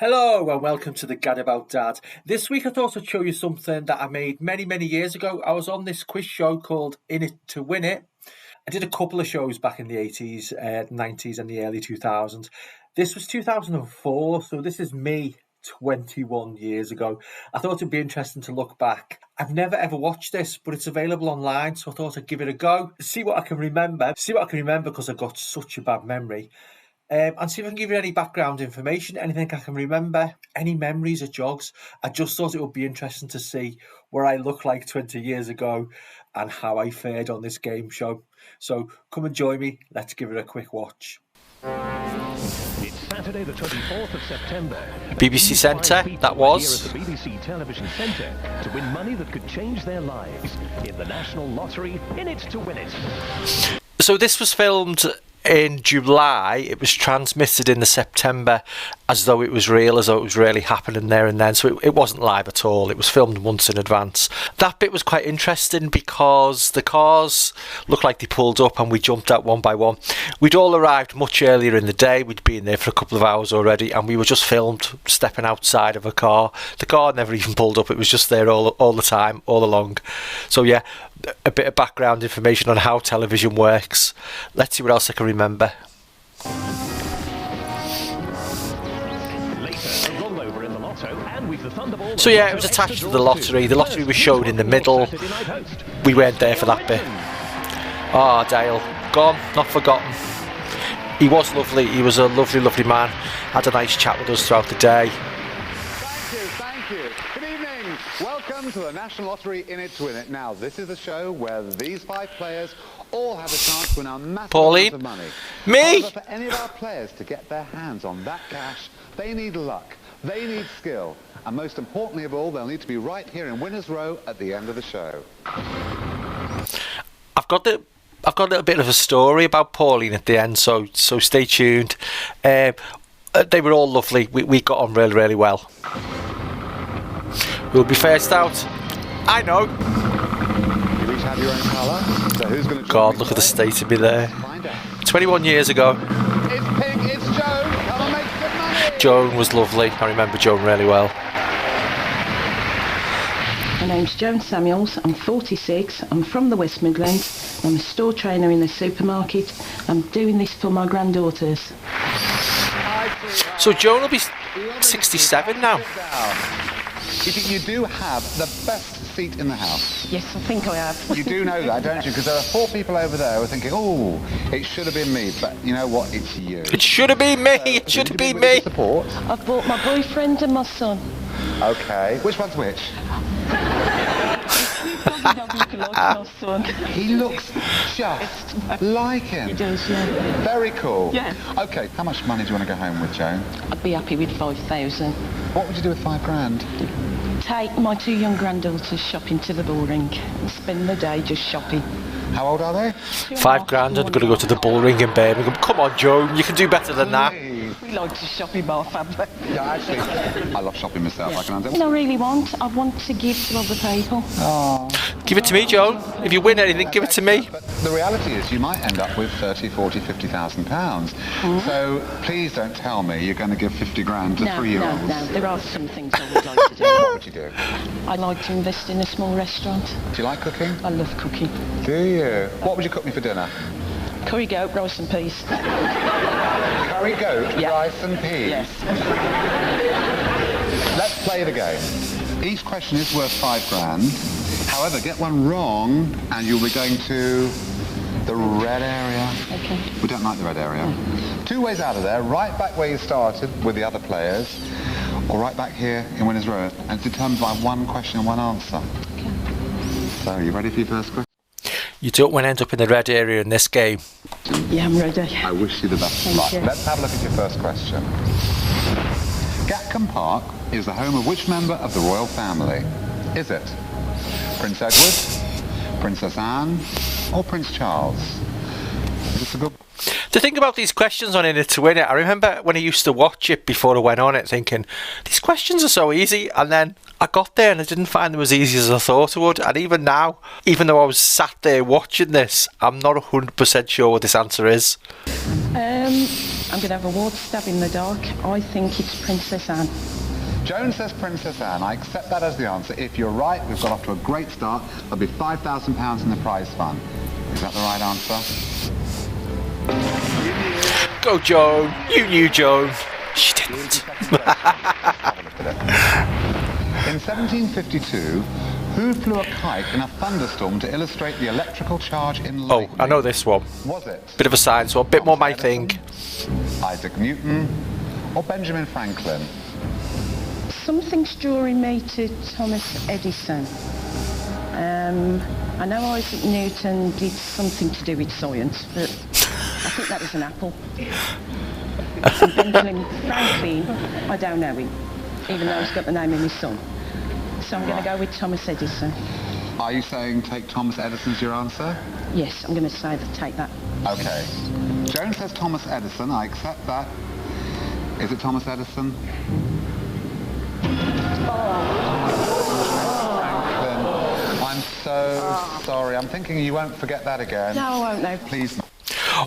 Hello and welcome to the Gadabout Dad. This week I thought I'd show you something that I made many years ago. I was on this quiz show called In It to Win It. I did a couple of shows back in the 80s, 90s and the early 2000s. This was 2004, so this is me 21 years ago. I thought it'd be interesting to look back. I've never ever watched this, but it's available online, so I thought I'd give it a go. See what I can remember because I've got such a bad memory. And see if I can give you any background information, anything I can remember, any memories or jogs. I just thought it would be interesting to see where I looked like 20 years ago and how I fared on this game show. So come and join me. Let's give it a quick watch. It's Saturday the 24th of September. BBC Centre, that was. Here at the BBC Television Centre to win money that could change their lives in the National Lottery, In It to Win It. So this was filmed in July. It was transmitted in the September as though it was real, as though it was really happening there and then. So it wasn't live at all. It was filmed months in advance. That bit was quite interesting because the cars looked like they pulled up and we jumped out one by one. We'd all arrived much earlier in the day. We'd been there for a couple of hours already and we were just filmed stepping outside of a car. The car never even pulled up. It was just there all the time, all along. So yeah, a bit of background information on how television works. Let's see what else I can remember. So yeah, it was attached to the lottery. The lottery was shown in the middle. We weren't there for that bit. Ah, Dale, gone, not forgotten. He was lovely. He was a lovely man. Had a nice chat with us throughout the day. Thank you. Good evening. Welcome to the National Lottery In It to Win It. Now, this is a show where these 5 players all have a chance to win a massive amount of money. Me? However, for any of our players to get their hands on that cash, they need luck, they need skill, and most importantly of all, they'll need to be right here in Winners Row at the end of the show. I've got a little bit of a story about Pauline at the end, so stay tuned. They were all lovely. We got on really well. We'll be first out. I know. You each have your own colour. So who's going to God, look at the state of me there. 21 years ago. It's Pink, it's Joan. Come on, make good money. Joan was lovely. I remember Joan really well. My name's Joan Samuels. I'm 46. I'm from the West Midlands. I'm a store trainer in the supermarket. I'm doing this for my granddaughters. So Joan will be 67 now. You do have the best seat in the house. Yes, I think I have. You do know that, don't you? Because there are 4 people over there who are thinking, oh, it should have been me. But you know what? It's you. It should have been me. It should have been me. Support. I've bought my boyfriend and my son. Okay. Which one's which? He probably don't look like my son. He looks just like him. He does, yeah. Very cool. Yeah. Okay. How much money do you want to go home with, Joan? I'd be happy with 5,000. What would you do with 5 grand? Take my 2 young granddaughters shopping to the bull ring and spend the day just shopping. How old are they? 5 grand and going to go to the bull ring in Birmingham. Come on, Joan, you can do better than that. We like to shop in our family. Yeah, actually, I love shopping myself. Yeah. I can understand. You know, I really want to give to other people. Oh. Give it to me, Joan. If you win anything, give it to me. But the reality is you might end up with 30, 40, 50,000 pounds. So please don't tell me you're going to give 50 grand to 3-year-olds. No, there are some things I would like to do. What would you do? I'd like to invest in a small restaurant. Do you like cooking? I love cooking. Do you? What would you cook me for dinner? Curry goat, rice and peas. Curry goat, Yeah. rice and peas. Yes. Let's play the game. Each question is worth 5 grand. However, get one wrong and you'll be going to the red area. Okay. We don't like the red area. 2 ways out of there, right back where you started with the other players, or right back here in Winners Row. And it's determined by 1 question and 1 answer. Okay. So, are you ready for your first question? You don't want to end up in the red area in this game. Yeah, I'm ready. I wish you the best of Thank luck. you. Let's have a look at your first question. Gatcombe Park is the home of which member of the royal family? Is it Prince Edward, Princess Anne, or Prince Charles? Is this a good... To think about these questions on In It to Win It, I remember when I used to watch it before I went on it thinking, these questions are so easy, and then I got there and I didn't find them as easy as I thought I would. And even now, even though I was sat there watching this, I'm not 100% sure what this answer is. I'm going to have a ward stab in the dark. I think it's Princess Anne. Joan says Princess Anne. I accept that as the answer. If you're right, we've got off to a great start. There'll be £5,000 in the prize fund. Is that the right answer? Go, Joan. You knew, Joan. She didn't. In 1752, who flew a kite in a thunderstorm to illustrate the electrical charge in lightning? Oh, I know this one. Was it? Bit of a science one, bit more my thing. Isaac Newton or Benjamin Franklin? Something's drawing me to Thomas Edison. I know Isaac Newton did something to do with science, but I think that was an apple. And Benjamin Franklin, I don't know him, even though he's got the name of his son. So I'm going to go with Thomas Edison. Are you saying take Thomas Edison's your answer? Yes, I'm going to say that, take that. Okay. Joan says Thomas Edison. I accept that. Is it Thomas Edison? Franklin. I'm so sorry. I'm thinking you won't forget that again. No, I won't, no. Please.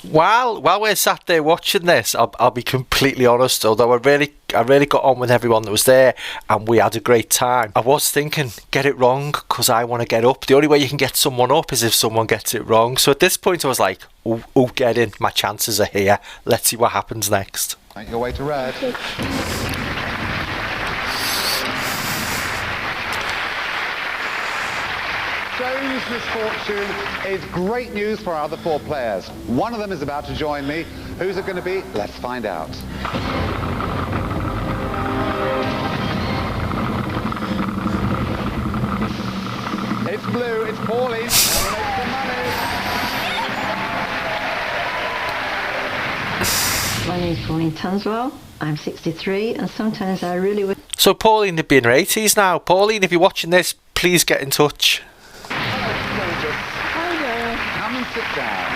While we're sat there watching this, I'll be completely honest, although I really got on with everyone that was there and we had a great time. I was thinking, get it wrong, because I want to get up. The only way you can get someone up is if someone gets it wrong. So at this point I was like, oh, get in, my chances are here. Let's see what happens next. Make your way to red. Joan's misfortune is great news for our other four players. One of them is about to join me. Who's it going to be? Let's find out. It's blue. It's Pauline. Make some money. My name's Pauline Tanswell. I'm 63 and sometimes I really wish... So Pauline would be in her 80s now. Pauline, if you're watching this, please get in touch. Come and sit down.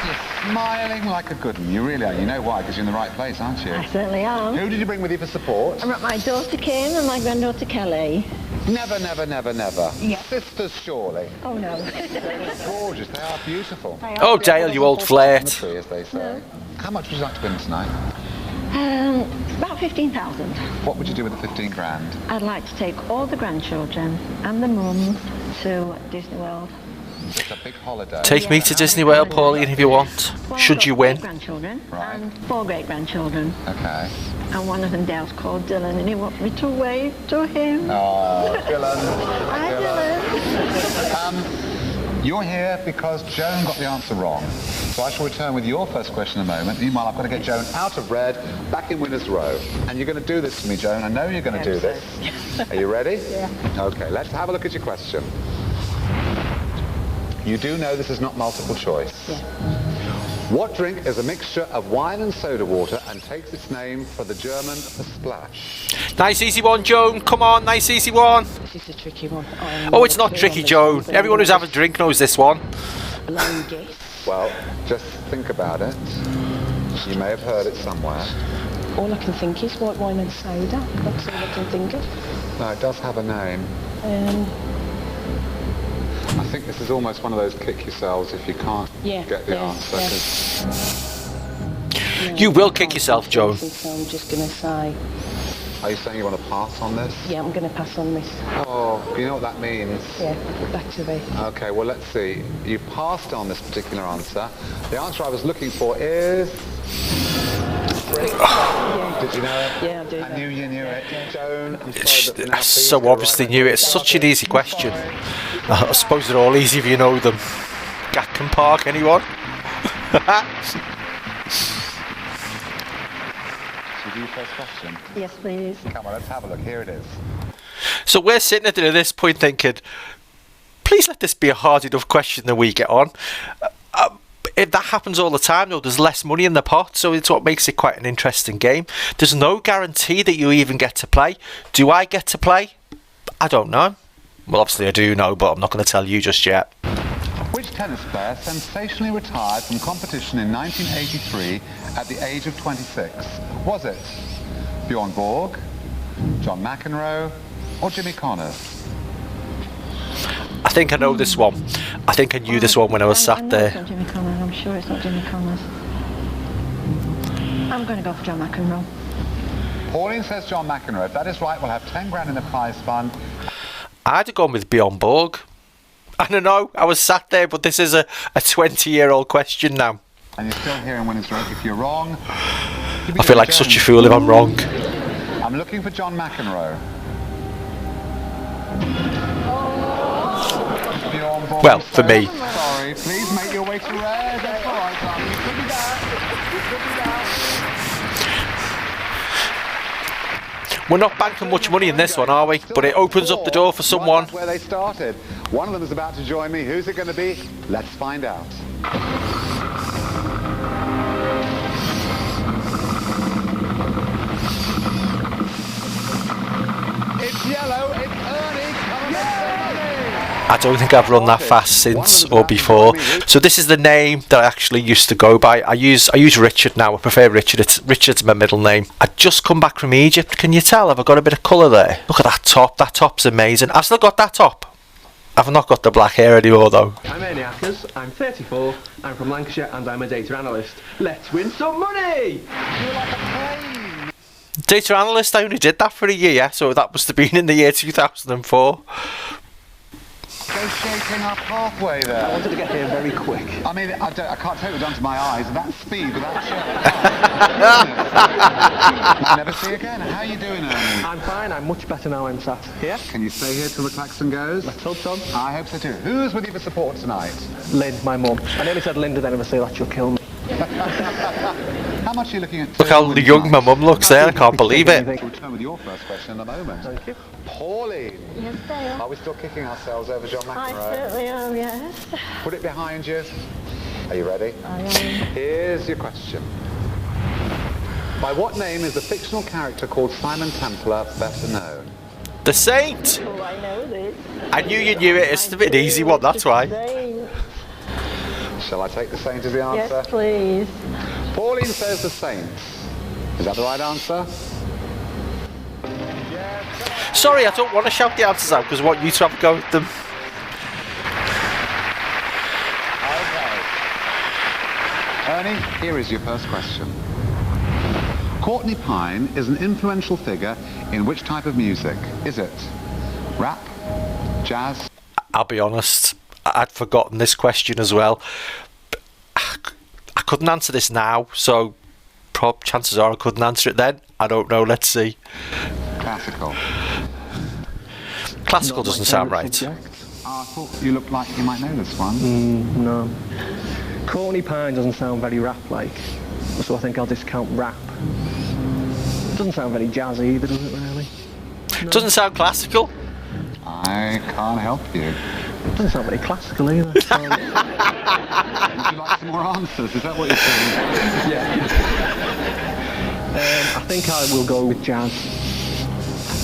You're smiling like a good one. You really are. You know why? Because you're in the right place, aren't you? I certainly am. Who did you bring with you for support? My daughter came and my granddaughter Kelly. Never, never, never, never. Yeah. Sisters, surely. Oh no. They're gorgeous. They are beautiful. Oh, Dale, you old flirt. Tree, as they say. How much would you like to win tonight? About 15,000. What would you do with the 15 grand? I'd like to take all the grandchildren and the mums to Disney World. It's a big holiday. Take me to Disney World, Pauline, if you want. Should you win. 4 grandchildren Right. and 4 great-grandchildren. Okay. And one of them, Dale's called Dylan, and he wants me to wave to him. Oh, Dylan. Hi, Dylan. You're here because Joan got the answer wrong. So I shall return with your first question in a moment. Meanwhile, I've got to get Joan out of red, back in winner's row. And you're going to do this to me, Joan. I know you're going to do this. Are you ready? Yeah. Okay, let's have a look at your question. You do know this is not multiple choice. Yeah. What drink is a mixture of wine and soda water and takes its name from the German for splash? Nice easy one, Joan. Come on, nice easy one. This is a tricky one. Oh, it's not tricky, Joan. Everyone who's having a drink knows this one. Blind guess. Well, just think about it. You may have heard it somewhere. All I can think is white wine and soda. That's all I can think of. No, it does have a name. I think this is almost one of those kick yourselves if you can't get the answer. You will kick yourself, Joan. So I'm just going to say... Are you saying you want to pass on this? Yeah, I'm going to pass on this. Oh, you know what that means? Yeah, back to the... Okay, well, let's see. You passed on this particular answer. The answer I was looking for is... Yeah. Did you know it? Yeah, I do. I knew you knew it. Joan, I'm sorry, but I so obviously knew it. It's such an easy question. I suppose they're all easy if you know them. Gatcombe Park, anyone? Should we do your first question? Yes, please. Come on, let's have a look. Here it is. So we're sitting at this point thinking, please let this be a hard enough question that we get on. If that happens all the time, though, there's less money in the pot, so it's what makes it quite an interesting game. There's no guarantee that you even get to play. Do I get to play? I don't know. Well, obviously I do know, but I'm not going to tell you just yet. Which tennis player sensationally retired from competition in 1983 at the age of 26? Was it Bjorn Borg, John McEnroe, or Jimmy Connors? I think I know this one. I think I knew this one when I was sat there. It's not Jimmy Connors. I'm sure it's not Jimmy Connors. I'm going to go for John McEnroe. Pauline says John McEnroe. If that is right, we'll have 10 grand in the prize fund. I'd have gone with Bjorn Borg. I don't know, I was sat there, but this is a 20-year-old question now. And you're still here in Winner's Row. If you're wrong... I feel like such a fool if I'm wrong. I'm looking for John McEnroe. Well, for me. Sorry, please make your way to red. That's all right, darling. You could be that. You could be that. We're not banking much money in this one, are we? But it opens up the door for someone. Right where they started. One of them is about to join me. Who's it going to be? Let's find out. It's yellow. It's Ernie. Come on, I don't think I've run that fast since or before. So this is the name that I actually used to go by. I use Richard now. I prefer Richard. Richard's my middle name. I'd just come back from Egypt. Can you tell? Have I got a bit of colour there? Look at that top. That top's amazing. I've still got that top. I've not got the black hair anymore though. I'm Ernie Ackers, I'm 34, I'm from Lancashire and I'm a data analyst. Let's win some money! You're like a plane! Data analyst, I only did that for a year, so that must have been in the year 2004. Negotiating our pathway there. I wanted to get here very quick. I mean, I can't take it down to my eyes. That speed with that shirt. Never see again. How are you doing, Ernie? I'm fine, I'm much better now I'm sat here. Can you stay here till the klaxon goes? Let's hope so. I hope so too. Who's with you for support tonight? Lynn, my mum. I nearly said Linda then if I say that she'll kill me. How much are you looking at? Look how young my mum looks there. I can't believe it. We'll return with your first question in a moment. Thank you. Pauline. Yes, Dale. Are we still kicking ourselves over John I McEnroe? certainly am, yes. Put it behind you. Are you ready? I am. Here's your question. By what name is the fictional character called Simon Templar better known? The Saint. Oh, I know this. I knew you knew it. It's a bit easy one, that's why. Saint. Shall I take the Saint as the answer? Yes, please. Pauline says the Saint. Is that the right answer? Sorry, I don't want to shout the answers out because I want you to have a go with them. Okay. Ernie, here is your first question. Courtney Pine is an influential figure in which type of music? Is it rap, jazz? I'll be honest, I'd forgotten this question as well. I couldn't answer this now, so chances are I couldn't answer it then. I don't know, let's see. Classical. Classical doesn't sound right. I thought you looked like you might know this one. No. Courtney Pine doesn't sound very rap-like, so I think I'll discount rap. It doesn't sound very jazzy either, does it really? No. Doesn't sound classical. I can't help you. It doesn't sound very classical either. Would you like some more answers? Is that what you're saying? Yeah. I think I will go with jazz.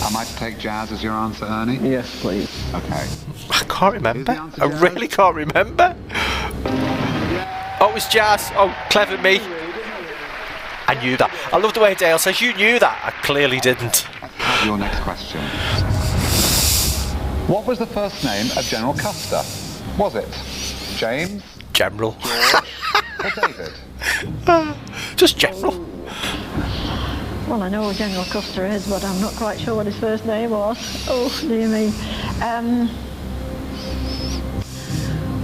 Am I to take jazz as your answer, Ernie? Yes, please. Okay. I can't remember. answer I jazz? really can't remember. Oh, it was jazz. Oh, clever me. I knew that. I love the way Dale says you knew that. I clearly didn't. Let's have your next question. What was the first name of General Custer? Was it James, General. George, or David? Just General. Well, I know who General Custer is, but I'm not quite sure what his first name was. Oh, dear me.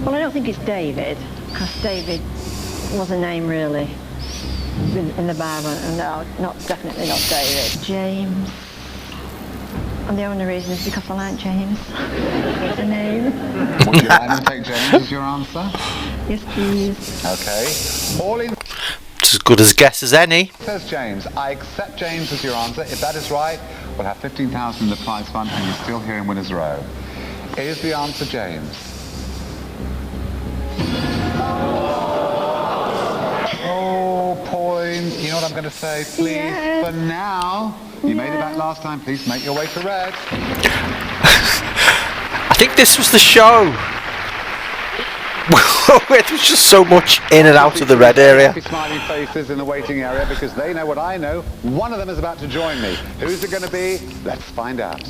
Well, I don't think it's David, because David was a name really in the Bible. No, definitely not David. James. And the only reason is because I like James. It's a name. Would you like to take James as your answer? Yes, please. Okay. Pauline It's as good as guess as any. says James. I accept James as your answer. If that is right, we'll have 15,000 in the prize fund and you're still here in Winner's Row. Is the answer James? Oh, Pauline, you know what I'm going to say? Please, Yes. for now, you made it back last time. Please make your way to red. I think this was the show. It was just so much in and out of the red area. Happy smiling faces in the waiting area because they know what I know. One of them is about to join me. Who's it going to be? Let's find out.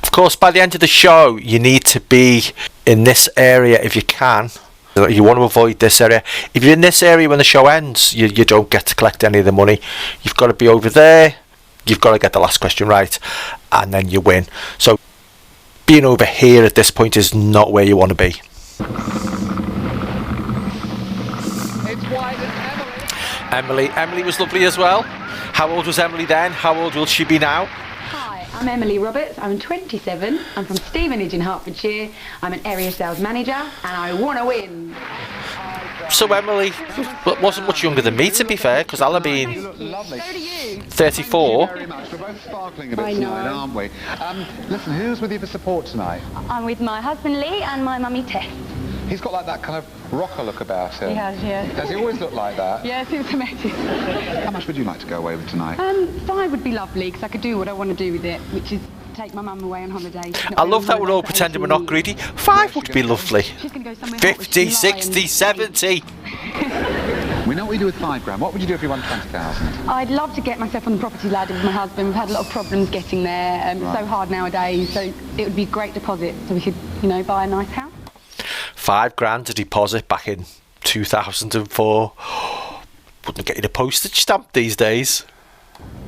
Of course, by the end of the show, you need to be in this area if you can. You want to avoid this area. If you're in this area when the show ends, you don't get to collect any of the money. You've got to be over there. You've got to get the last question right, and then you win. So being over here at this point is not where you want to be. Emily was lovely as well. How old was Emily then? How old will she be now? Hi, I'm Emily Roberts. I'm 27. I'm from Stevenage in Hertfordshire. I'm an area sales manager and I want to win. So Emily wasn't much younger than me, to be fair, because I'll have been 34. Very much. We're both sparkling a bit tonight, aren't we? Listen, who's with you for support tonight? I'm with my husband Lee and my mummy Tess. He's got like that kind of rocker look about him. He has, yeah. Does he always look like that? Yeah, it's amazing. How much would you like to go away with tonight? 5 would be lovely because I could do what I want to do with it, which is take my mum away on holiday. I love that we're all pretending we're not greedy. 5 would be lovely. She's going to go somewhere 50, 60, 70. We know what we do with £5 grand. What would you do if you won 20,000? I'd love to get myself on the property ladder with my husband. We've had a lot of problems getting there. It's so hard nowadays, so it would be a great deposit so we could, buy a nice house. £5 grand to deposit back in 2004. Wouldn't get you the postage stamp these days.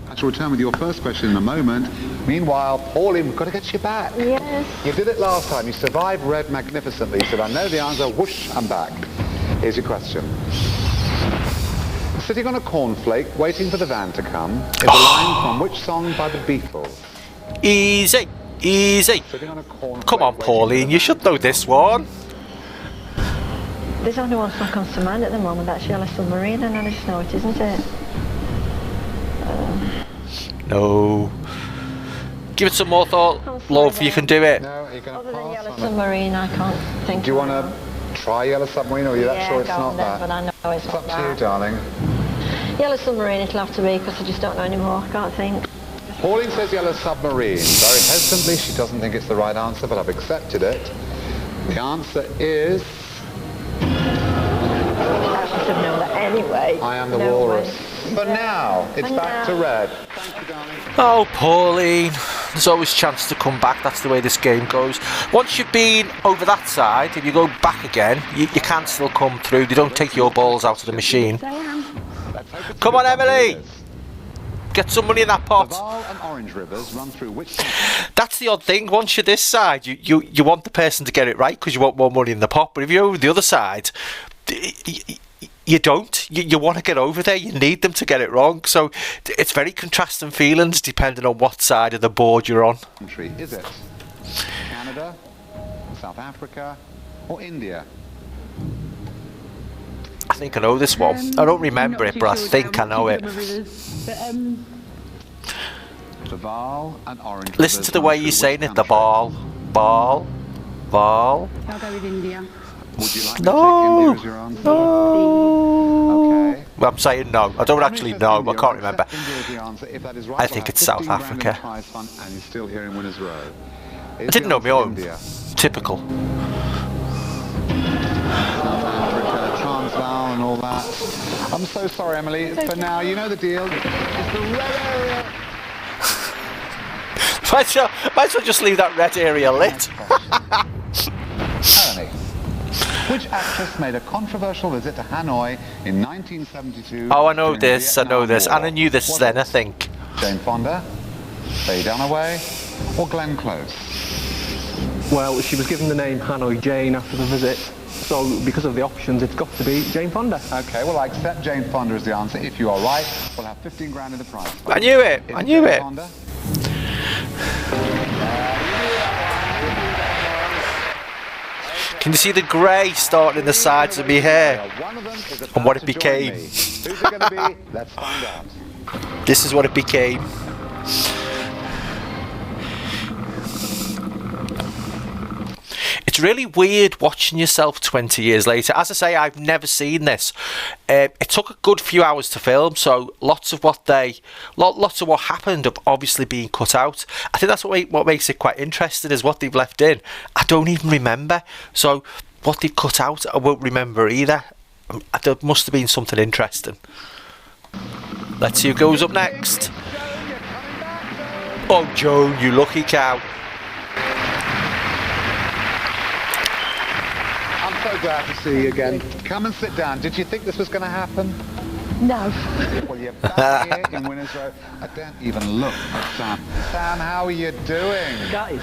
I shall return with your first question in a moment. Meanwhile, Pauline, we've got to get you back. Yes. You did it last time. You survived red magnificently. You said, I know the answer. Whoosh, I'm back. Here's your question. Sitting on a cornflake, waiting for the van to come, is a line from which song by the Beatles? Easy. Sitting on a cornflake. Come on, Pauline, you should know this one. There's only one song comes to mind at the moment, that's Yellow Submarine, and I just know it, isn't it? No. Give it some more thought, love, you can do it. No, you're going to Other than pass Yellow on it. Submarine, I can't think. Do you want to try Yellow Submarine, or are you that sure it's go not on then, that? but I know it's It's not up to you, that. darling. Yellow Submarine it'll have to be, because I just don't know anymore, I can't think. Pauline says Yellow Submarine. Very hesitantly, she doesn't think it's the right answer, but I've accepted it. The answer is... I should have known that anyway. I Am the No Walrus. way. But now, it's But back now- to red. Thank you, darling. Oh, Pauline, there's always a chance to come back. That's the way this game goes. Once you've been over that side, if you go back again, you can still come through. They don't take your balls out of the machine. Come on, Emily. Get some money in that The pot. Vaal and Orange rivers run through which... That's the odd thing. Once you're this side, you want the person to get it right because you want more money in the pot. But if you're over the other side, you don't. You want to get over there. You need them to get it wrong. So it's very contrasting feelings depending on what side of the board you're on. country is it? Canada, South Africa, or India? I think I know this one. I don't remember it, but I think I know it. The Vaal and Orange Listen rivers to the run way through you're saying which it. The country? ball. I'll go with India. Would you like No. to take India as your answer? Okay. Well, I'm saying no. I don't actually Says know. India, I can't but remember. accept India as the answer. If that is right, I we'll think have it's South 15 grand in Africa. prize fund, and you're still here in Winners Row. I didn't know my own. India. Typical. South Africa, Transvaal and all that. I'm so sorry, Emily. For now, you know the deal. It's the red area. Might as well just leave that red area lit. Melanie. Which actress made a controversial visit to Hanoi in 1972? Oh, I know during the this. I know Vietnam this. War? And I knew this Was then, it I think. Jane Fonda, Faye Dunaway, or Glenn Close? Well, she was given the name Hanoi Jane after the visit, so because of the options, it's got to be Jane Fonda. Okay, well, I accept Jane Fonda as the answer. If you are right, we'll have 15 grand in the prize fund. I knew it. Is I knew Jane it. Fonda? Can you see the grey starting in the sides of my hair? One of them is about And what it to join became. me. Who's it going to be? Let's find out. This is what it became. It's really weird watching yourself 20 years later. As I say, I've never seen this. It took a good few hours to film, so lots of what happened have obviously been cut out. I think that's what makes it quite interesting is what they've left in. I don't even remember. So what they've cut out, I won't remember either. There must have been something interesting. Let's see who goes up next. Oh, Joan, you lucky cow. I'm so So glad to see you again. Come and sit down. Did you think this was going to happen? No. Well, you're back here in Winners Row. I don't even look at Sam. Sam, how are you doing? Guys,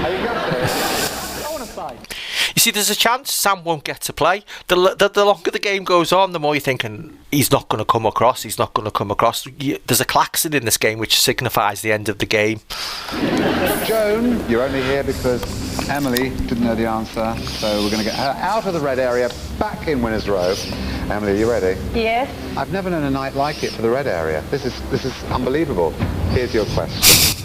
Are you gutted? I want to fight. You see, there's a chance Sam won't get to play. The longer the game goes on, the more you're thinking he's not going to come across. He's not going to come across. There's a klaxon in this game which signifies the end of the game. Joan, you're only here because Emily didn't know the answer, so we're going to get her out of the red area, back in Winners Row. Emily, are you ready? Yes. I've never known a night like it for the red area. This is unbelievable. Here's your question.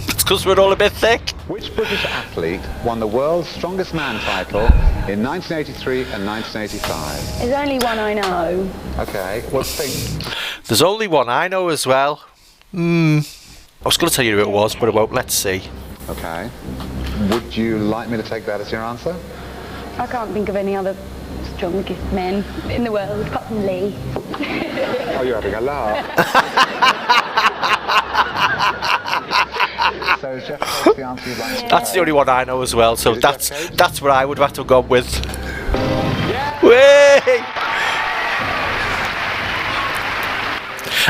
It's because we're all a bit thick. Which British athlete won the world's strongest man title in 1983 and 1985? There's only one I know. Okay, well, think. There's only one I know as well. I was going to tell you who it was, but I won't. Let's see. Okay. Would you like me to take that as your answer? I can't think of any other strongest men in the world apart from Lee. Oh, you're having a laugh. So is Jeff Cage the answer you'd like to That's the only one I know as well, so Is it that's Jeff Cage? that's what I would have to have gone with. Way!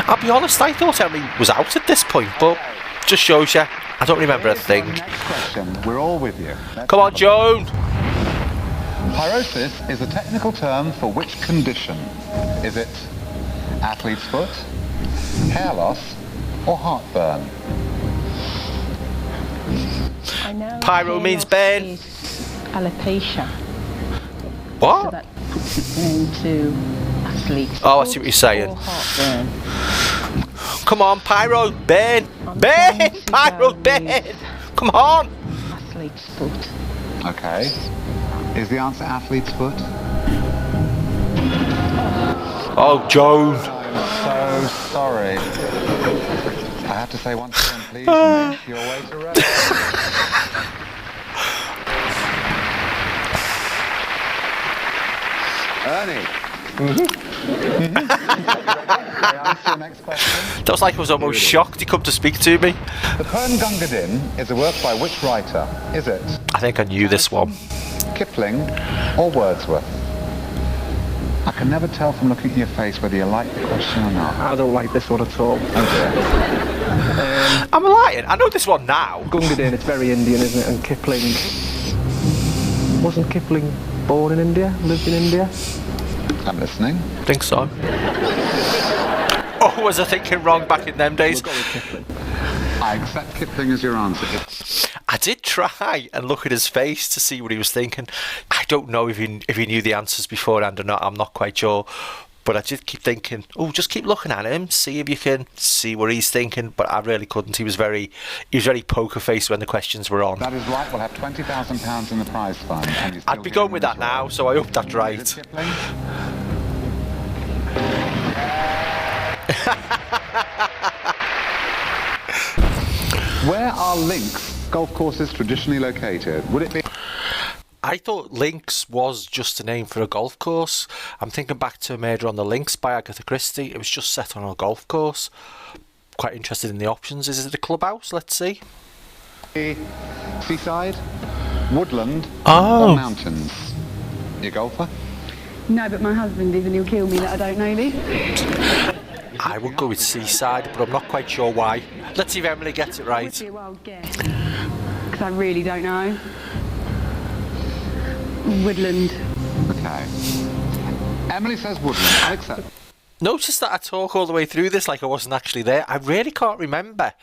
I'll be honest, I thought Emily was out at this point, but just shows you, I don't remember a thing. Next question. We're all with you. Let's Come on, have a Joan! Pyrosis is a technical term for which condition? Is it athlete's foot, hair loss, or heartburn? I know Pyro hair means loss Ben. is alopecia. So What? that puts it into athlete's Oh, I see what you're saying. or heartburn. Come on, Pyro, Ben! I'm Ben! going to Pyro, go Ben! with Come on! Athlete's foot. Okay. Is the answer athlete's foot? Oh, Joan. I'm so sorry. I have to say once again, please make your way to rest. Ernie. Okay, answer your next question. That was like I was almost shocked he come to speak to me. The poem Gunga Din is a work by which writer? Is it I think I knew this one. Kipling or Wordsworth? I can never tell from looking at your face whether you like the question or not. I don't like this one at all. I'm lying. I know this one now. Gunga Din, it's very Indian, isn't it? And Kipling... Wasn't Kipling born in India? Lived in India? I'm listening. I think so. Oh, was I thinking wrong back in them days? We'll go with Kipling. I accept Kipling as your answer. I did try and look at his face to see what he was thinking. I don't know if he knew the answers beforehand or not. I'm not quite sure. But I did keep thinking, oh, just keep looking at him, see if you can see what he's thinking. But I really couldn't. He was very poker faced when the questions were on. That is right. We'll have £20,000 in the prize fund. And you're still I'd be here going in with that Winners Row. now, so I hope that's Is right. it Kipling? Where are links golf courses traditionally located? Would it be... I thought Links was just a name for a golf course. I'm thinking back to Murder on the Links by Agatha Christie. It was just set on a golf course. Quite interested in the options. Is it a clubhouse? Let's see. Seaside, woodland, Oh. or mountains? You a golfer? No, but my husband is and he'll kill me that I don't know this. I would go with Seaside, but I'm not quite sure why. Let's see if Emily gets it Would right. be a wild guess. Because I really don't know. Woodland. Okay. Emily says woodland. I accept. Notice that I talk all the way through this like I wasn't actually there. I really can't remember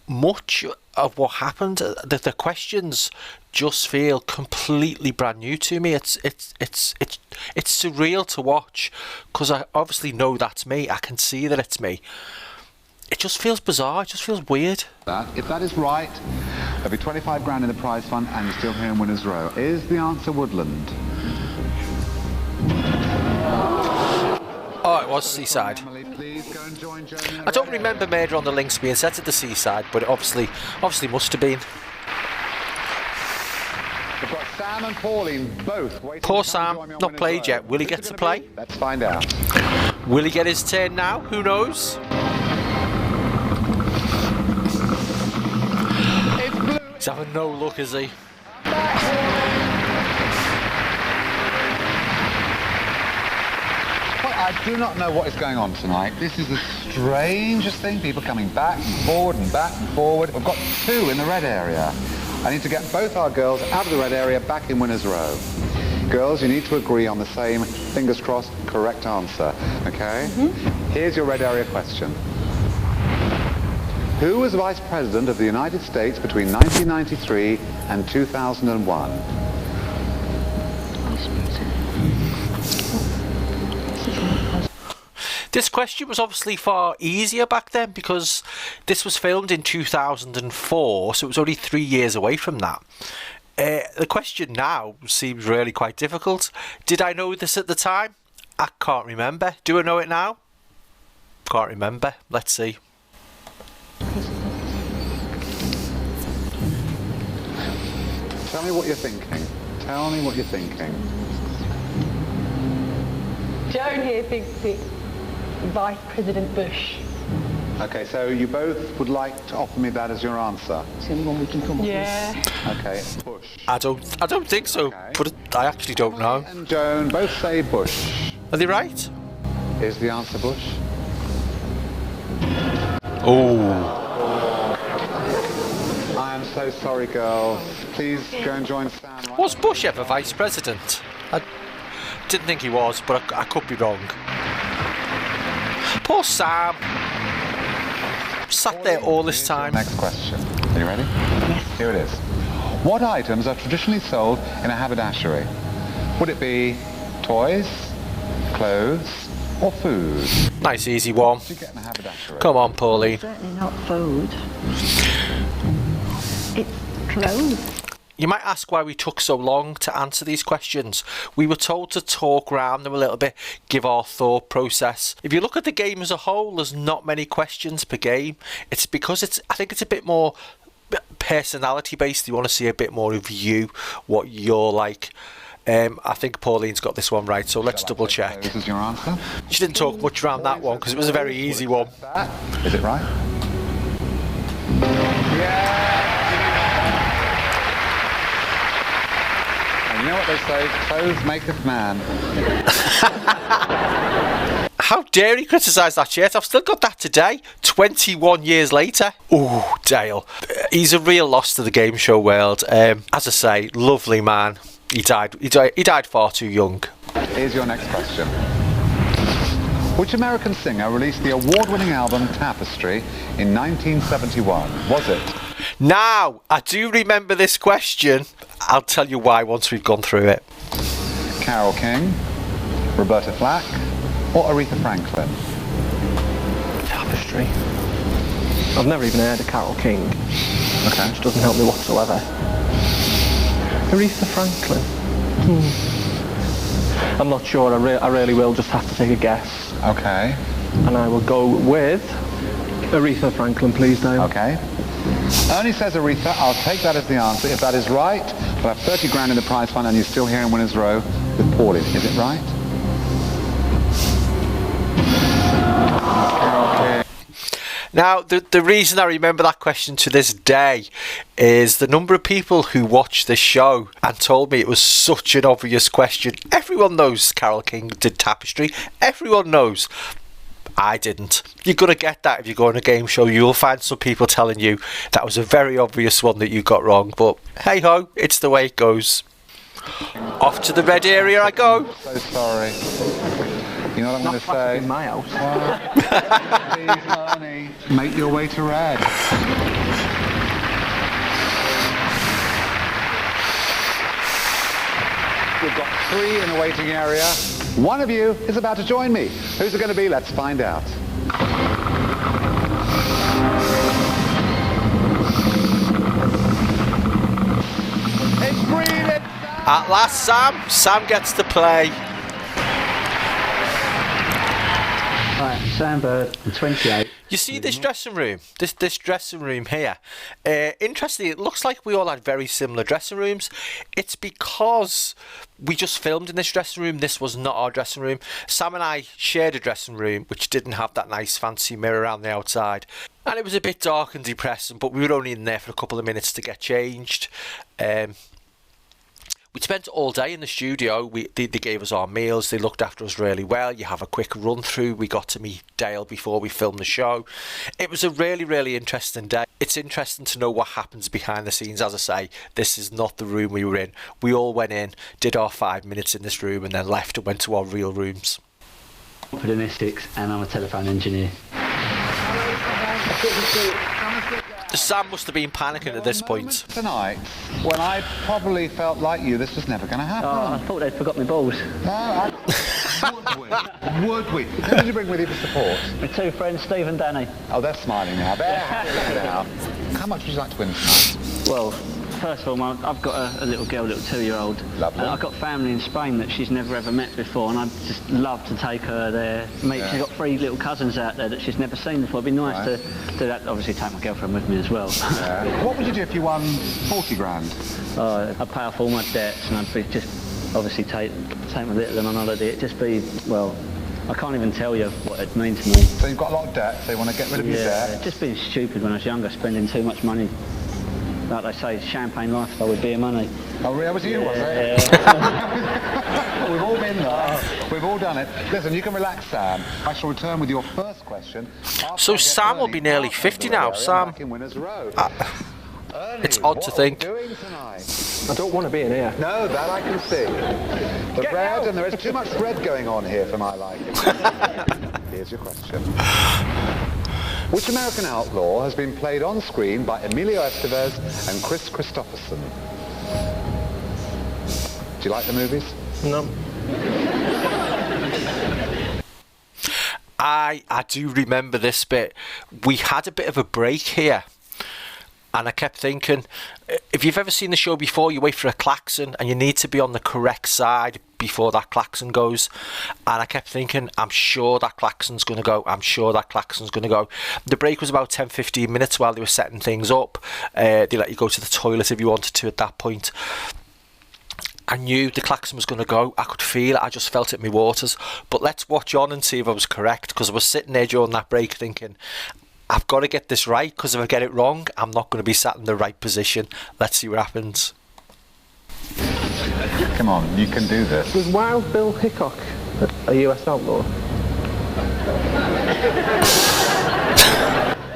much of what happened. The questions just feel completely brand new to me. It's surreal to watch because I obviously know that's me. I can see that it's me. It just feels bizarre. It just feels weird. If that is right, there'll be 25 grand in the prize fund and you're still here in Winners Row. Is the answer woodland? Oh, it was Seaside. Emily, please go and join Joan in the I don't red remember Murder on the Links being set at the Seaside, but it obviously must have been. We've got Sam and Pauline both waiting. Poor to come Sam, join me on not Winners played Row. yet. Will he Who's get it to gonna play? be? Let's find out. Will he get his turn now? Who knows? It's blue. He's having no luck, is he? I do not know what is going on tonight. This is the strangest thing. People coming back and forward and back and forward. We've got 2 in the red area. I need to get both our girls out of the red area back in winner's row. Girls, you need to agree on the same, fingers crossed, correct answer, okay? Here's your red area question. Who was Vice President of the United States between 1993 and 2001? This question was obviously far easier back then because this was filmed in 2004, so it was only 3 years away from that. The question now seems really quite difficult. Did I know this at the time? I can't remember. Do I know it now? Can't remember. Let's see. Tell me what you're thinking. Tell me what you're thinking. Joan here thinks it's Vice President Bush. Okay, so you both would like to offer me that as your answer? It's the only one we can come up with. Yeah. Okay, Bush. I don't think so, Okay. but I actually don't know. And Joan both say Bush. Are they right? Is the answer Bush? Oh. I am so sorry, girls. Please go and join Sam. Right Was Bush ever Vice President? I didn't think he was, but I could be wrong. Poor Sam. Sat there all this time. Next question. Are you ready? Yes. Here it is. What items are traditionally sold in a haberdashery? Would it be toys, clothes, or food? Nice easy one. What do you get in a haberdashery? Come on, Pauline. Certainly not food. It's clothes. You might ask why we took so long to answer these questions. We were told to talk around them a little bit, give our thought process. If you look at the game as a whole, there's not many questions per game. It's because I think it's a bit more personality based. You want to see a bit more of you, what you're like. I think Pauline's got this one right, so let's double check. This is your answer? She didn't talk much around that one because it was a very easy one. Is it right? Yeah! And you know what they say, clothes maketh man. How dare he criticise that shirt? I've still got that today, 21 years later. Ooh, Dale. He's a real loss to the game show world. As I say, lovely man. He died far too young. Here's your next question. Which American singer released the award-winning album Tapestry in 1971? Was it? Now, I do remember this question. I'll tell you why once we've gone through it. Carole King, Roberta Flack, or Aretha Franklin? Tapestry. I've never even heard of Carole King. Okay. Which doesn't help me whatsoever. Aretha Franklin. I'm not sure. I really will just have to take a guess. Okay. And I will go with Aretha Franklin, please, Dale. Okay. Ernie says Aretha. I'll take that as the answer. If that is right, we'll have 30 grand in the prize fund and you're still here in winner's row with Pauline. Is it right? Now, the reason I remember that question to this day is the number of people who watched this show and told me it was such an obvious question. Everyone knows Carole King did Tapestry. Everyone knows. I didn't. You're going to get that if you go on a game show. You'll find some people telling you that was a very obvious one that you got wrong. But hey-ho, it's the way it goes. Off to the red area I go. So sorry. You know what I'm going to say? In my house. Please, Ernie, make your way to red. We've got 3 in the waiting area. One of you is about to join me. Who's it going to be? Let's find out. It's green. It's Sam. At last, Sam. Sam gets to play. Right, Sam Bird, I'm 28. You see this dressing room? This dressing room here. Interestingly, it looks like we all had very similar dressing rooms. It's because we just filmed in this dressing room. This was not our dressing room. Sam and I shared a dressing room which didn't have that nice fancy mirror around the outside. And it was a bit dark and depressing, but we were only in there for a couple of minutes to get changed. We spent all day in the studio. They gave us our meals. They looked after us really well. You have a quick run through. We got to meet Dale before we filmed the show. It was a really, really interesting day. It's interesting to know what happens behind the scenes. As I say, this is not the room we were in. We all went in, did our 5 minutes in this room, and then left and went to our real rooms. I'm for the Mystics, and I'm a telephone engineer. Sam must have been panicking at this point. Tonight, when I probably felt like you, this was never going to happen. Oh, I thought they'd forgot my balls. No, would we? Who did you bring with you for support? My two friends, Steve and Danny. Oh, they're smiling now. They're happy now. How much would you like to win tonight? Well, first of all, I've got a little girl, little 2-year-old. Lovely. I've got family in Spain that she's never ever met before, and I'd just love to take her there. She's got 3 little cousins out there that she's never seen before. It'd be nice to do that. Obviously, take my girlfriend with me as well. Yeah. What would you do if you won 40 grand? I'd pay off all my debts, and I'd be just obviously take my little one on holiday. It'd just be, well, I can't even tell you what it means to me. So you've got a lot of debt, so you want to get rid of your debt? Just being stupid when I was younger, spending too much money. Like they say, champagne lifestyle with beer money. Oh, really? Was it you, was it? We've all been there. We've all done it. Listen, you can relax, Sam. I shall return with your first question. So Sam will be nearly 50 now, Sam. It's odd to think. I don't want to be in here. No, that I can see. The red, and there is too much red going on here for my liking. Here's your question. Which American outlaw has been played on screen by Emilio Estevez and Chris Christopherson? Do you like the movies? No. I do remember this bit. We had a bit of a break here. And I kept thinking, if you've ever seen the show before, you wait for a klaxon and you need to be on the correct side before that klaxon goes. And I kept thinking, I'm sure that klaxon's going to go. I'm sure that klaxon's going to go. The break was about 10-15 minutes while they were setting things up. They let you go to the toilet if you wanted to at that point. I knew the klaxon was going to go. I could feel it. I just felt it in my waters. But let's watch on and see if I was correct, because I was sitting there during that break thinking, I've got to get this right, because if I get it wrong, I'm not going to be sat in the right position. Let's see what happens. Come on, you can do this. Was Wild Bill Hickok a US outlaw?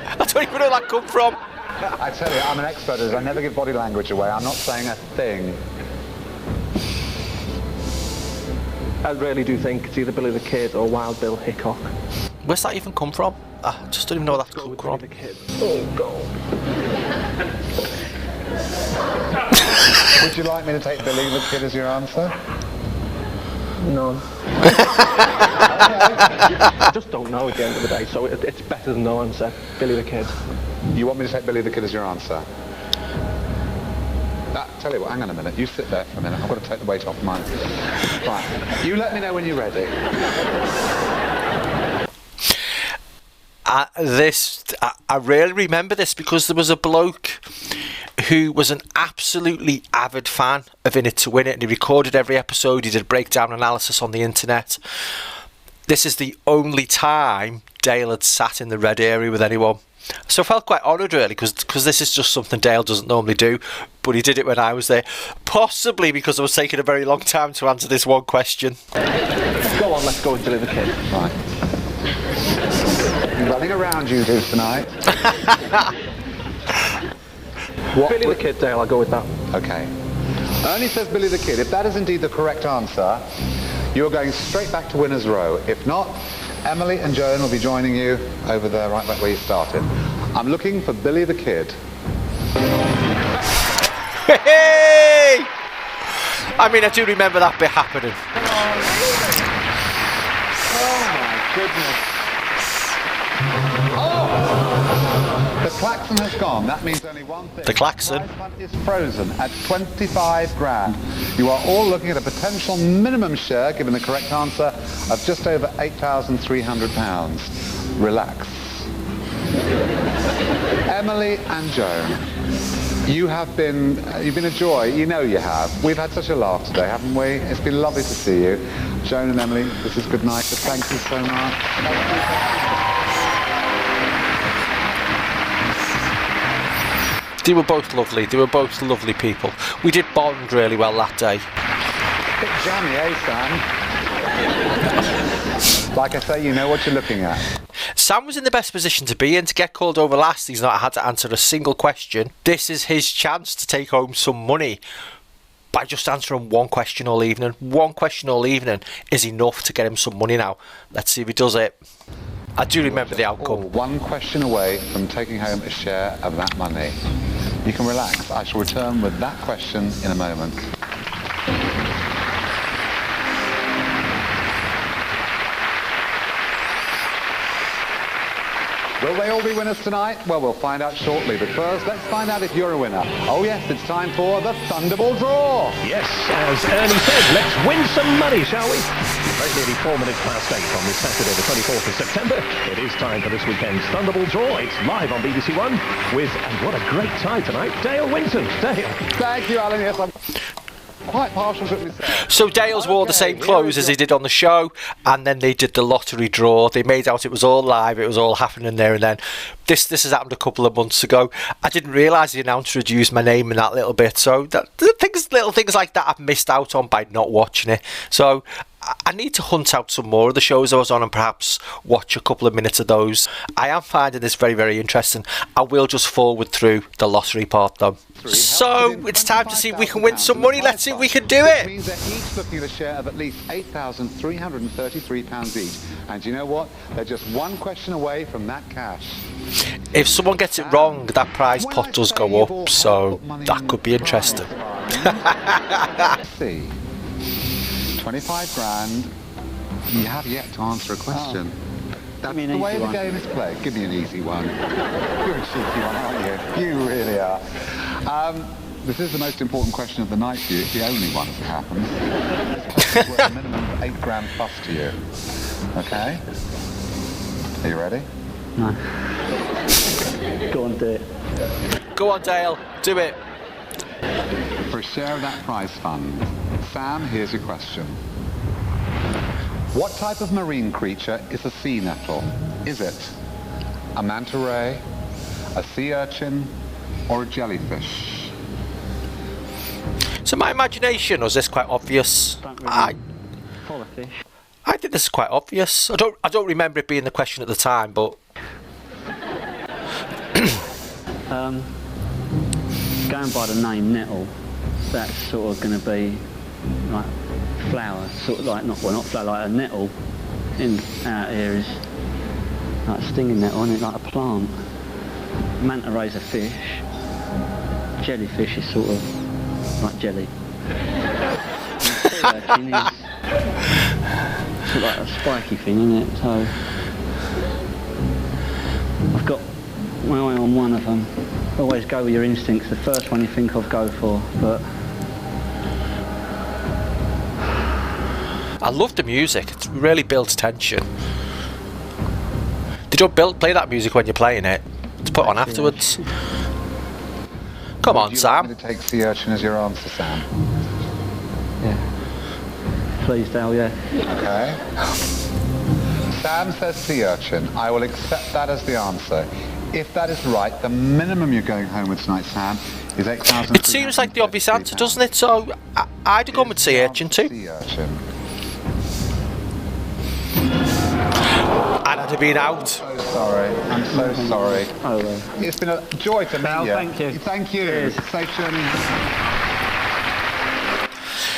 I don't even know where that come from. I tell you, I'm an expert as I never give body language away. I'm not saying a thing. I really do think it's either Billy the Kid or Wild Bill Hickok. Where's that even come from? I just don't even know where that's come from. Billy the Kid. Oh, God. Would you like me to take Billy the Kid as your answer? No. I just don't know at the end of the day, so it's better than no answer. Billy the Kid. You want me to take Billy the Kid as your answer? Tell you what, hang on a minute. You sit there for a minute. I've got to take the weight off mine. Right. You let me know when you're ready. I really remember this because there was a bloke who was an absolutely avid fan of In It to Win It, and he recorded every episode. He did breakdown analysis on the internet. This is the only time Dale had sat in the red area with anyone. So I felt quite honoured, really, because this is just something Dale doesn't normally do, but he did it when I was there. Possibly because I was taking a very long time to answer this one question. Go on, let's go and deliver the Kid. Right. Running around you two tonight. Billy the Kid, Dale, I'll go with that. Okay. Ernie says Billy the Kid. If that is indeed the correct answer, you are going straight back to Winner's Row. If not, Emily and Joan will be joining you over there, right back where you started. I'm looking for Billy the Kid. Hey! I mean, I do remember that bit happening. Oh my goodness. Oh! The klaxon has gone. That means only one thing. The klaxon? The prize fund is frozen at 25 grand. You are all looking at a potential minimum share, given the correct answer, of just over £8,300. Relax. Emily and Joan, you've been a joy. You know you have. We've had such a laugh today, haven't we? It's been lovely to see you. Joan and Emily, this is good night, but thank you so much. They were both lovely. They were both lovely people. We did bond really well that day. Bit jammy, Sam? Like I say, you know what you're looking at. Sam was in the best position to be in. To get called over last, he's not had to answer a single question. This is his chance to take home some money by just answering one question all evening. One question all evening is enough to get him some money now. Let's see if he does it. I do remember the outcome. One question away from taking home a share of that money. You can relax. I shall return with that question in a moment. Will they all be winners tonight? Well, we'll find out shortly. But first, let's find out if you're a winner. Oh, yes, it's time for the Thunderball Draw. Yes, as Ernie said, let's win some money, shall we? Very nearly 4 minutes past 8 on this Saturday, the 24th of September. It is time for this weekend's Thunderball Draw. It's live on BBC One with, and what a great tie tonight, Dale Winton. Dale. Thank you, Alan. Yes, I'm quite partial to myself. So Dale's wore the same clothes as he did on the show, and then they did the lottery draw. They made out it was all live, it was all happening there and then. This has happened a couple of months ago. I didn't realise the announcer had used my name in that little bit, so little things like that I've missed out on by not watching it. So I need to hunt out some more of the shows I was on and perhaps watch a couple of minutes of those. I am finding this very, very interesting. I will just forward through the lottery part though. So it's time to see if we can win some money. Let's see if we can do it. It means they're each looking at a share of at least £8,333 each. And you know what? They're just one question away from that cash. If someone gets it wrong, that prize pot does go up, so that could be interesting. Let's see. 25 grand. You have yet to answer a question. That's the way the game is played. Give me an easy one. You're a cheeky one, aren't you? You really are. This is the most important question of the night for you. It's the only one, as it happens. It's worth a minimum of 8 grand plus to you. Okay? Are you ready? No. Go on, do it. Go on, Dale. Do it. For a share of that prize fund, Sam, here's your question. What type of marine creature is a sea nettle? Is it a manta ray, a sea urchin, or a jellyfish? So my imagination, was this quite obvious? Full of fish. I think this is quite obvious. I don't remember it being the question at the time, but Going by the name nettle, that's sort of going to be like flower, sort of like not flower, like a nettle out here is like a stinging nettle, isn't it? Like a plant. Manta ray's a fish. Jellyfish is sort of like jelly. Sea urchin is sort of like a spiky thing, isn't it? So I've got my eye on one of them. Always go with your instincts. The first one you think of, go for. But I love the music. It really builds tension. They don't play that music when you're playing it. It's put on afterwards. Come on, Sam. Would you like me to take sea urchin as your answer, Sam? yeah, please, Dale. Yeah. Okay. Sam says sea urchin. I will accept that as the answer. If that is right, the minimum you're going home with tonight, Sam, is 8,000. It seems like the obvious answer, doesn't it? So I'd have gone with sea urchin too. Sea urchin. And I'd have been out. So sorry. I'm so sorry. Oh, well. It's been a joy to meet you. Thank you. Thank you. Cheers. Safe journey.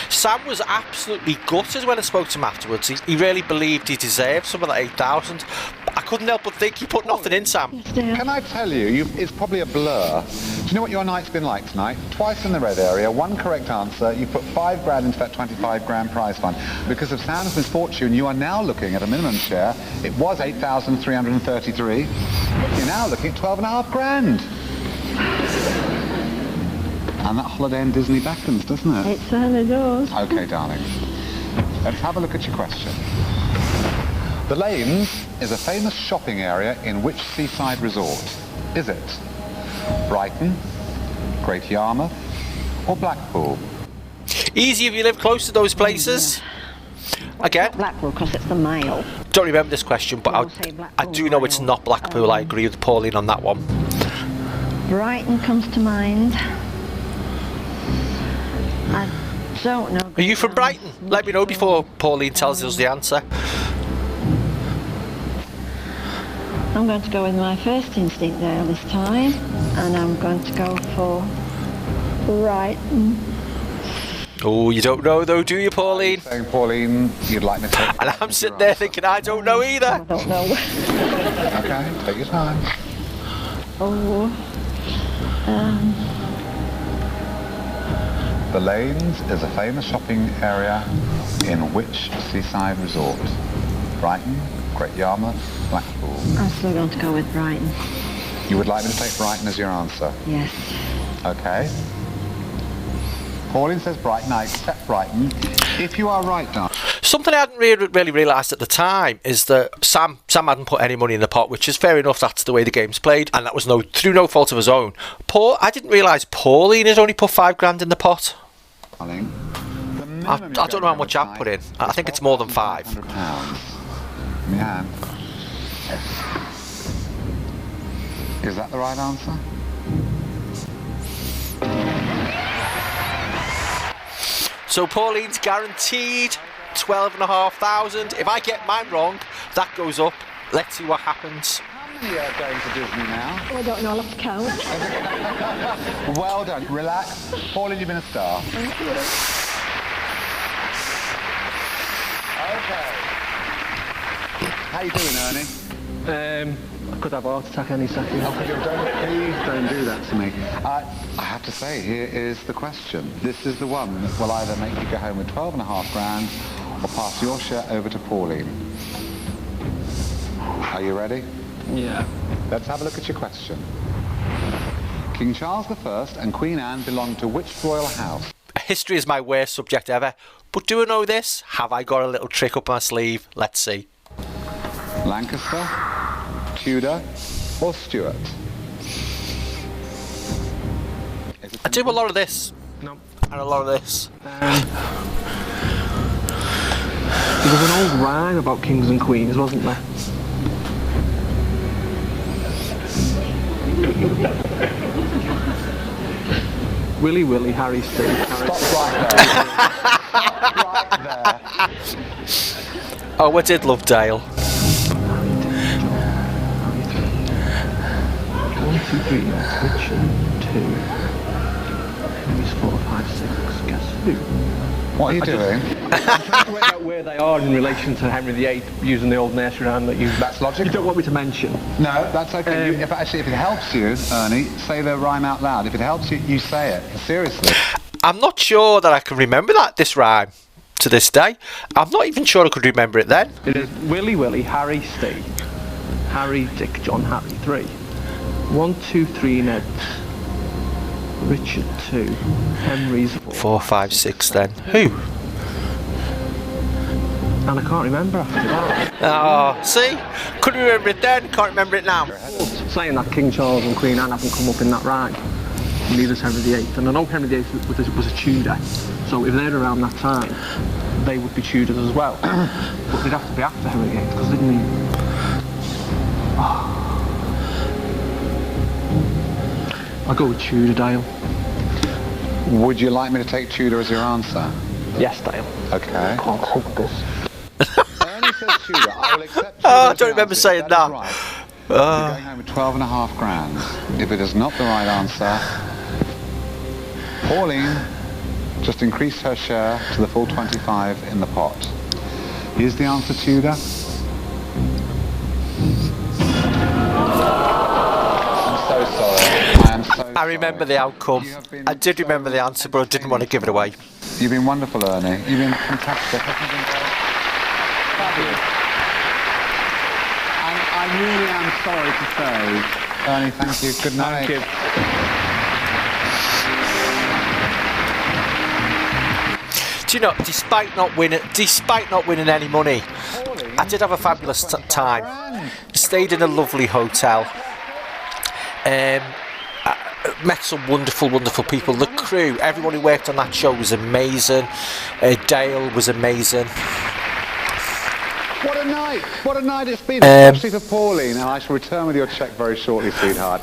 Sam was absolutely gutted when I spoke to him afterwards. He really believed he deserved something like 8,000. I couldn't help but think he put nothing in, Sam. Can I tell you, it's probably a blur. Do you know what your night's been like tonight? Twice in the red area, one correct answer. You put 5 grand into that 25 grand prize fund. Because of Sam's misfortune, you are now looking at a minimum share. It was 8,333. You're now looking at 12.5 grand. And that holiday in Disney beckons, doesn't it? It certainly does. Okay, darling. Let's have a look at your question. The Lanes is a famous shopping area in which seaside resort? Is it Brighton, Great Yarmouth, or Blackpool? Easy if you live close to those places. Again, Blackpool, because it's the Mail. don't remember this question, but I do know it's not Blackpool. I agree with Pauline on that one. Brighton comes to mind. I don't know. Are you from Brighton? Let me know before Pauline tells us the answer. I'm going to go with my first instinct now this time, and I'm going to go for Brighton. Oh, you don't know though, do you, Pauline? Saying, Pauline, you'd like me to take And I'm sitting there thinking, I don't know either. I don't know. Okay, take your time. The Lanes is a famous shopping area in which seaside resort? Brighton, Great Yarmouth, Blackpool. I'm still going to go with Brighton. You would like me to take Brighton as your answer? Yes. Okay. Pauline says Brighton. I accept Brighton. If you are right, Dan. Something I hadn't really realised at the time is that Sam hadn't put any money in the pot, which is fair enough. That's the way the game's played, and that was through no fault of his own. I didn't realise Pauline had only put £5 in the pot. I don't know how much I've put in. I think it's more than £5. Yeah. Is that the right answer? So Pauline's guaranteed 12,500. If I get mine wrong, that goes up. Let's see what happens. How many are going to Disney now? Oh, I don't know, I'll have to count. Well done. Relax. Pauline, you've been a star. Thank you. Okay. How you doing, Ernie? I could have a heart attack any second. Please don't do that to me. I have to say, here is the question. This is the one that will either make you go home with 12.5 grand or pass your share over to Pauline. Are you ready? Yeah. Let's have a look at your question. King Charles I and Queen Anne belonged to which royal house? History is my worst subject ever. But do I know this? Have I got a little trick up my sleeve? Let's see. Lancaster, Tudor, or Stuart? I do a lot of this. No. And a lot of this. There was an old rhyme about kings and queens, wasn't there? Willy Willy, Harry Steve. Stop right there. Stop right there. Oh, I did love Dale. 1, 2, 3, Richard 2. Henry's 4, 5, 6. Guess who? What are you doing? I'm trying to work out where they are in relation to Henry VIII using the old nursery rhyme that you... That's logical. You don't want me to mention? No, that's okay. If it helps you, Ernie, say the rhyme out loud. If it helps you, you say it. Seriously. I'm not sure that I can remember this rhyme to this day. I'm not even sure I could remember it then. It is Willy Willy, Harry Steve. Harry, Dick, John, Harry 3. 1, 2, 3, Ned. Richard 2. Henry's 4, 5, 6 then. Who? And I can't remember after that. Oh, see? Couldn't remember it then, can't remember it now. Saying that King Charles and Queen Anne haven't come up in that rhyme. Neither's Henry VIII. And I know Henry VIII was a Tudor. So if they're around that time, they would be Tudors as well. But they'd have to be after Henry VIII, because didn't he... I'll go with Tudor, Dale. Would you like me to take Tudor as your answer? Yes, Dale. Okay. I can't take this. Ernie says Tudor. I will accept Tudor. Oh, I don't remember saying that. Right. You're going home with 12.5 grand. If it is not the right answer, Pauline just increased her share to the full 25 in the pot. Is the answer Tudor? I'm so sorry. I am so I remember the outcome. I did remember the answer, but I didn't want to give it away. You've been wonderful, Ernie. You've been fantastic. Fabulous. And I really am sorry to say, Ernie, thank you. Good night. Thank you. Do you know, despite not winning any money, I did have a fabulous time. Stayed in a lovely hotel. Met some wonderful people. The crew, everyone who worked on that show was amazing. Dale was amazing. What a night! What a night it's been, especially for Pauline. And I shall return with your cheque very shortly, sweetheart.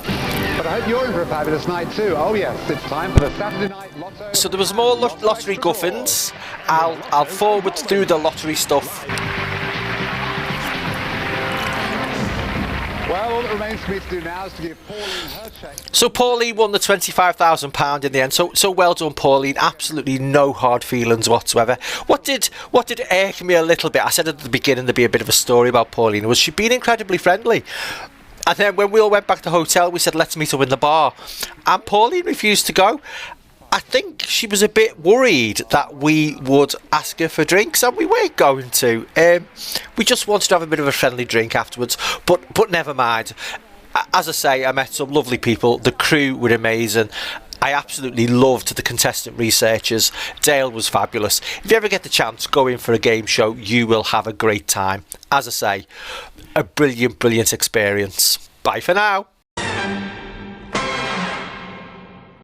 But I hope you're in for a fabulous night too. Oh yes, it's time for the Saturday night lotto. So there was more lottery guffins. I'll forward through the lottery stuff. Well, all that remains for me to do now is to give Pauline her cheque. So Pauline won the £25,000 in the end. So well done, Pauline. Absolutely no hard feelings whatsoever. What did irk me a little bit? I said at the beginning there'd be a bit of a story about Pauline. Was she'd been incredibly friendly. And then when we all went back to the hotel, we said, let's meet up in the bar. And Pauline refused to go. I think she was a bit worried that we would ask her for drinks, and we weren't going to. We just wanted to have a bit of a friendly drink afterwards, but never mind. As I say, I met some lovely people. The crew were amazing. I absolutely loved the contestant researchers. Dale was fabulous. If you ever get the chance, go in for a game show. You will have a great time. As I say, a brilliant experience. Bye for now.